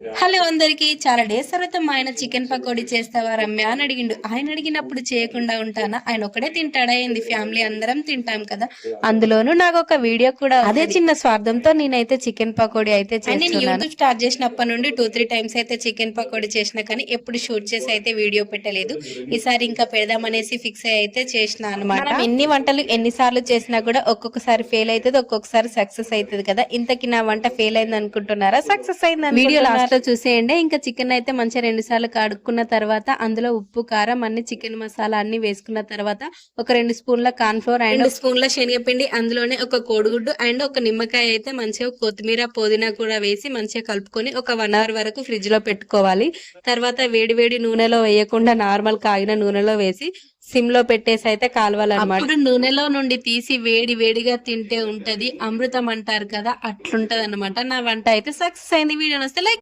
Hello అందరికి. చాలా days తర్వాత మా ఆయన చికెన్ పకోడీ చేస్తావా రమ్య అని అడిగిండు. ఆయన అడిగినప్పుడు చేయకుండా ఉంటానా? ఆయన ఒక్కడే తింటాడా ఏంది? ఫ్యామిలీ అందరం తింటాం కదా. అందులోనూ నాకు ఒక వీడియో కూడా అదే చిన్న స్వార్థంతో నేనైతే చికెన్ పకోడీ అయితే నేను యూట్యూబ్ స్టార్ట్ చేసినప్పటి నుండి 2-3 టైమ్స్ అయితే చికెన్ పకోడీ చేసిన, కానీ ఎప్పుడు షూట్ చేసి అయితే వీడియో పెట్టలేదు. ఈసారి ఇంకా పెడదామనేసి ఫిక్స్ అయ్యి అయితే చేసిన అనమాట. మనం ఎన్ని వంటలు ఎన్నిసార్లు చేసినా కూడా ఒక్కొక్కసారి ఫెయిల్ అవుతుంది, ఒక్కొక్కసారి సక్సెస్ అవుతుంది కదా. ఇంతకి నా వంట ఫెయిల్ అయింది అనుకుంటున్నారా, సక్సెస్ అయింది వీడియో లాస్ట్ లో చూసేయండి. ఇంకా చికెన్ అయితే మంచిగా 2 సార్లు కడుక్కున్న తర్వాత అందులో ఉప్పు కారం అన్ని చికెన్ మసాలా అన్ని వేసుకున్న తర్వాత ఒక 2 స్పూన్ల కార్న్ ఫ్లోర్ అండ్ 2 స్పూన్ల శనగపిండి, అందులోనే ఒక కోడిగుడ్డు అండ్ ఒక నిమ్మకాయ అయితే మంచిగా కొత్తిమీర పుదీనా కూడా వేసి మంచిగా కలుపుకొని ఒక 1 అవర్ వరకు ఫ్రిడ్జ్ లో పెట్టుకోవాలి. తర్వాత వేడి వేడి నూనెలో వేయకుండా నార్మల్ కాగిన నూనెలో వేసి సిమ్ లో పెట్టేసి అయితే కాలవాలన్నమాట. అప్పుడు నూనెలో నుండి తీసి వేడి వేడిగా తింటే ఉంటది అమృతం అంటారు కదా, అట్లుంటది అనమాట. నా వంట అయితే సక్సెస్ అయింది. వీడియో వస్తే లైక్